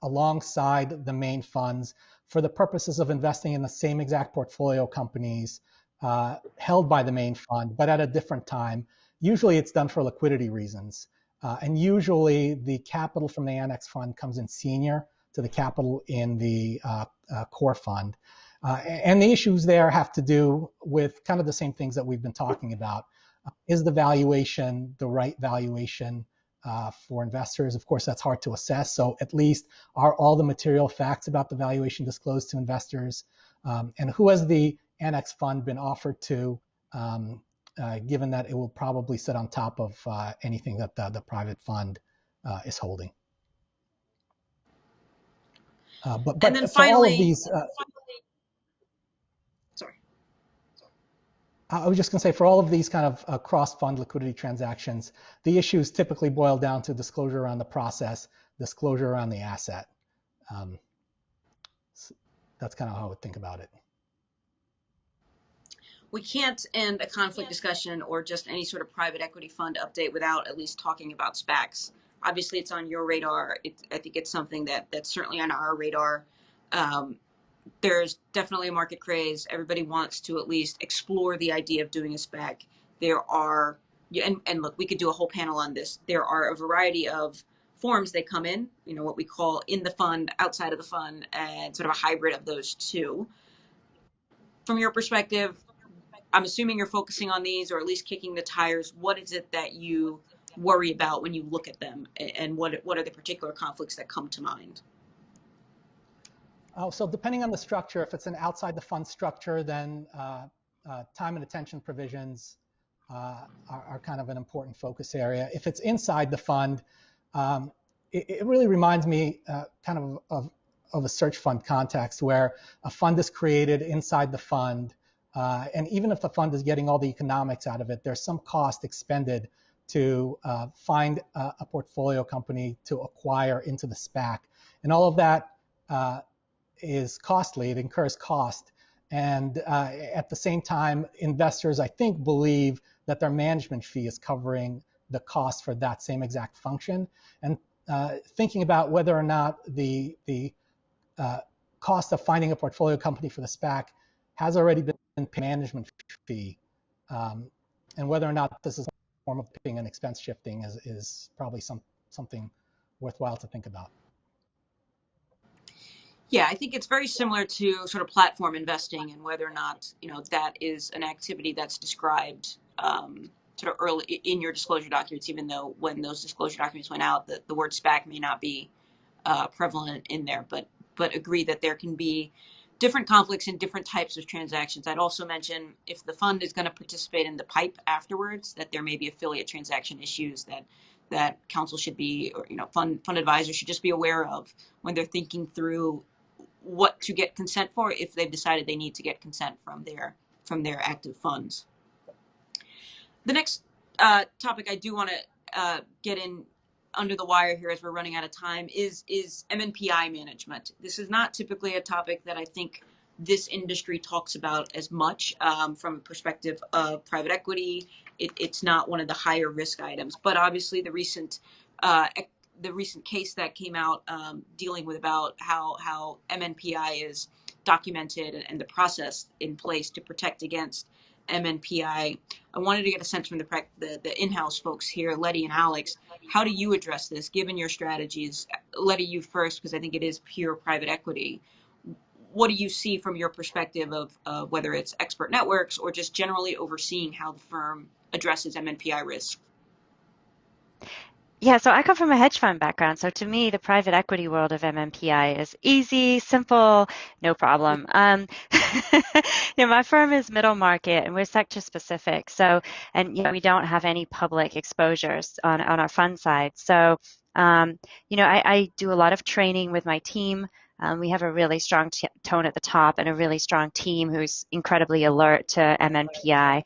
alongside the main funds for the purposes of investing in the same exact portfolio companies held by the main fund, but at a different time. Usually it's done for liquidity reasons. And usually the capital from the annex fund comes in senior to the capital in the core fund. And the issues there have to do with kind of the same things that we've been talking about. Is the valuation the right valuation for investors? Of course, that's hard to assess. So at least are all the material facts about the valuation disclosed to investors? And who has the annex fund been offered to, given that it will probably sit on top of anything that the private fund is holding? But and then for finally, all of these, sorry. I was just going to say, for all of these kind of cross-fund liquidity transactions, the issues typically boil down to disclosure around the process, disclosure around the asset. So that's kind of how I would think about it. We can't end a conflict discussion or just any sort of private equity fund update without at least talking about SPACs. Obviously, it's on your radar. I think it's something that's certainly on our radar. there's definitely a market craze. Everybody wants to at least explore the idea of doing a SPAC. There are, and look, we could do a whole panel on this. There are a variety of forms they come in, what we call in the fund, outside of the fund, and sort of a hybrid of those two. From your perspective, I'm assuming you're focusing on these, or at least kicking the tires. What is it that you worry about when you look at them, and what are the particular conflicts that come to mind? Oh, so depending on the structure, if it's an outside the fund structure, then time and attention provisions are kind of an important focus area. If it's inside the fund, it really reminds me kind of a search fund context where a fund is created inside the fund, and even if the fund is getting all the economics out of it, there's some cost expended to find a portfolio company to acquire into the SPAC. And all of that is costly. It incurs cost. And at the same time, investors, I think, believe that their management fee is covering the cost for that same exact function. And thinking about whether or not the cost of finding a portfolio company for the SPAC has already been paid management fee, and whether or not this is a form of paying and expense shifting is probably something worthwhile to think about. Yeah, I think it's very similar to sort of platform investing, and whether or not that is an activity that's described sort of early in your disclosure documents, even though when those disclosure documents went out, the word SPAC may not be prevalent in there, but agree that there can be different conflicts in different types of transactions. I'd also mention, if the fund is going to participate in the PIPE afterwards, that there may be affiliate transaction issues that counsel should be, or fund advisors should just be aware of when they're thinking through what to get consent for, if they've decided they need to get consent from their active funds. The next topic I do want to get in under the wire here, as we're running out of time, is MNPI management. This is not typically a topic that I think this industry talks about as much from a perspective of private equity. It's not one of the higher risk items, but obviously the recent case that came out dealing with about how MNPI is documented and the process in place to protect against MNPI. I wanted to get a sense from the in-house folks here, Letti and Alex. How do you address this, given your strategies? Letti, you first, because I think it is pure private equity. What do you see from your perspective of whether it's expert networks or just generally overseeing how the firm addresses MNPI risk? Yeah, so I come from a hedge fund background. So to me, the private equity world of MNPI is easy, simple, no problem. My firm is middle market and we're sector specific. So, and we don't have any public exposures on our fund side. So, I do a lot of training with my team. We have a really strong tone at the top and a really strong team who's incredibly alert to MNPI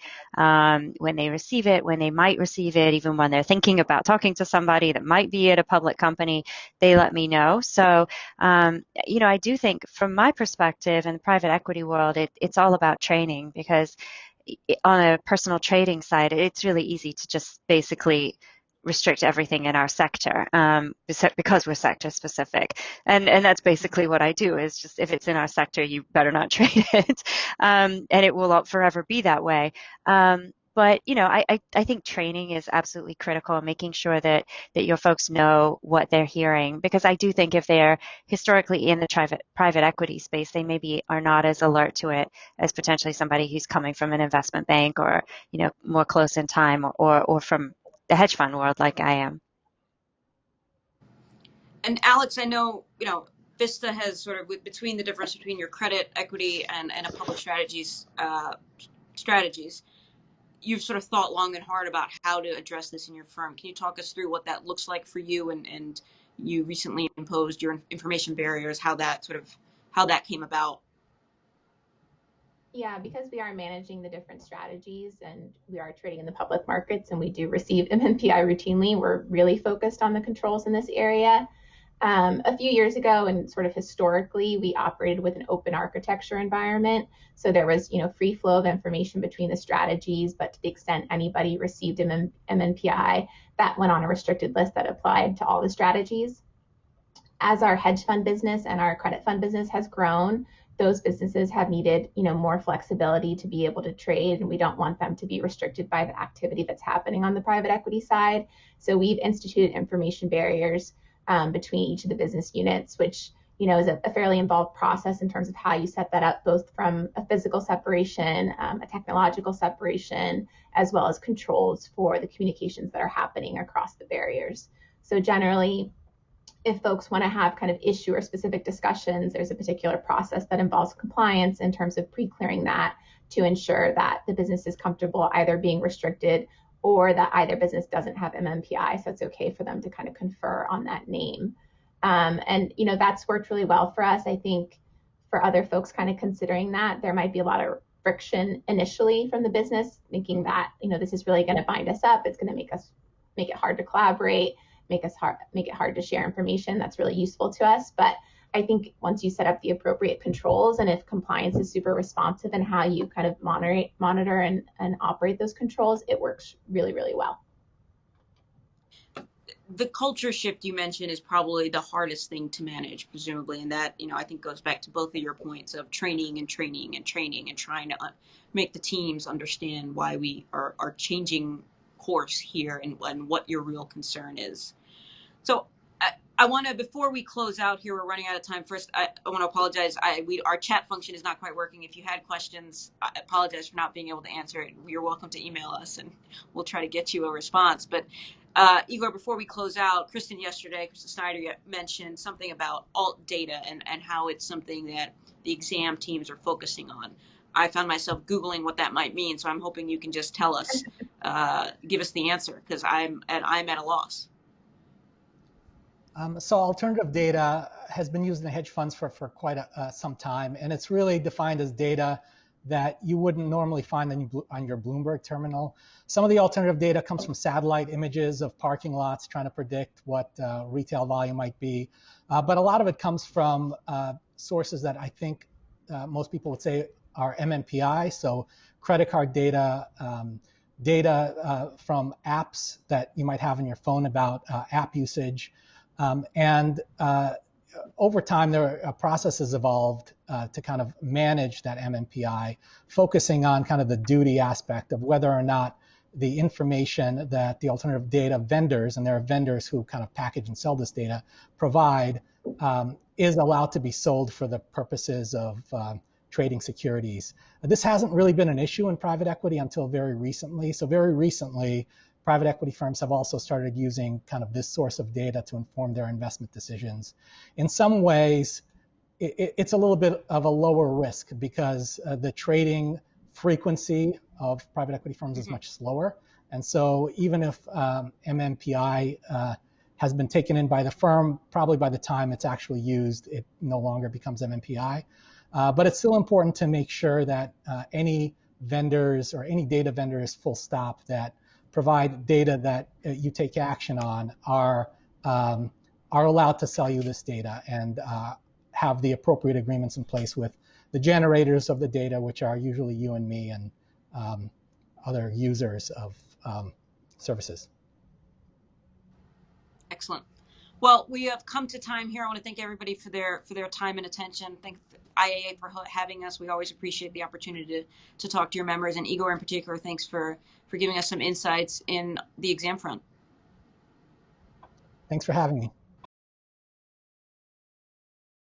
when they receive it, when they might receive it, even when they're thinking about talking to somebody that might be at a public company, they let me know. So, I do think from my perspective in the private equity world, it's all about training, because on a personal trading side, it's really easy to just basically restrict everything in our sector because we're sector specific, and that's basically what I do, is just, if it's in our sector, you better not trade it, and it will forever be that way. But I think training is absolutely critical, and making sure that your folks know what they're hearing, because I do think if they're historically in the private equity space, they maybe are not as alert to it as potentially somebody who's coming from an investment bank, or more close in time, or from the hedge fund world like I am. And Alex, I know, Vista has sort of, between the difference between your credit, equity, and a public strategies, you've sort of thought long and hard about how to address this in your firm. Can you talk us through what that looks like for you, and you recently imposed your information barriers, how that came about? Yeah, because we are managing the different strategies and we are trading in the public markets and we do receive MNPI routinely, we're really focused on the controls in this area. A few years ago, and sort of historically, we operated with an open architecture environment. So there was, free flow of information between the strategies, but to the extent anybody received MNPI, that went on a restricted list that applied to all the strategies. As our hedge fund business and our credit fund business has grown, those businesses have needed, more flexibility to be able to trade, and we don't want them to be restricted by the activity that's happening on the private equity side. So we've instituted information barriers between each of the business units, which is a fairly involved process in terms of how you set that up, both from a physical separation, a technological separation, as well as controls for the communications that are happening across the barriers. So generally, if folks want to have kind of issue or specific discussions, there's a particular process that involves compliance in terms of pre-clearing that to ensure that the business is comfortable either being restricted or that either business doesn't have MNPI, so it's okay for them to kind of confer on that name. And that's worked really well for us. I think for other folks kind of considering that, there might be a lot of friction initially from the business, thinking that this is really going to bind us up. It's going to make it hard to collaborate, make it hard to share information that's really useful to us. But I think once you set up the appropriate controls, and if compliance is super responsive in how you kind of monitor and operate those controls, it works really, really well. The culture shift you mentioned is probably the hardest thing to manage, presumably, and that I think goes back to both of your points of training and trying to make the teams understand why we are changing course here and what your real concern is. So I want to, before we close out here, we're running out of time. First, I want to apologize. Our chat function is not quite working. If you had questions, I apologize for not being able to answer it. You're welcome to email us, and we'll try to get you a response. But Igor, before we close out, Kristen Snyder mentioned something about alt data and how it's something that the exam teams are focusing on. I found myself Googling what that might mean, so I'm hoping you can just tell us, give us the answer, because I'm at a loss. So alternative data has been used in the hedge funds for quite some time, and it's really defined as data that you wouldn't normally find on your Bloomberg terminal. Some of the alternative data comes from satellite images of parking lots trying to predict what retail volume might be. But a lot of it comes from sources that I think most people would say are MNPI, so credit card data, data from apps that you might have on your phone about app usage. Over time, a process has evolved to kind of manage that MNPI, focusing on kind of the duty aspect of whether or not the information that the alternative data vendors, and there are vendors who kind of package and sell this data, provide is allowed to be sold for the purposes of trading securities. This hasn't really been an issue in private equity until very recently. So very recently, private equity firms have also started using kind of this source of data to inform their investment decisions. In some ways, it's a little bit of a lower risk because the trading frequency of private equity firms is much slower. And so even if MNPI has been taken in by the firm, probably by the time it's actually used, it no longer becomes MNPI. But it's still important to make sure that any vendors or any data vendors, full stop, that provide data that you take action on are allowed to sell you this data and have the appropriate agreements in place with the generators of the data, which are usually you and me and other users of services. Excellent. Well, we have come to time here. I want to thank everybody for their time and attention. Thank IAA for having us. We always appreciate the opportunity to talk to your members, and Igor in particular, thanks for giving us some insights in the exam front. Thanks for having me.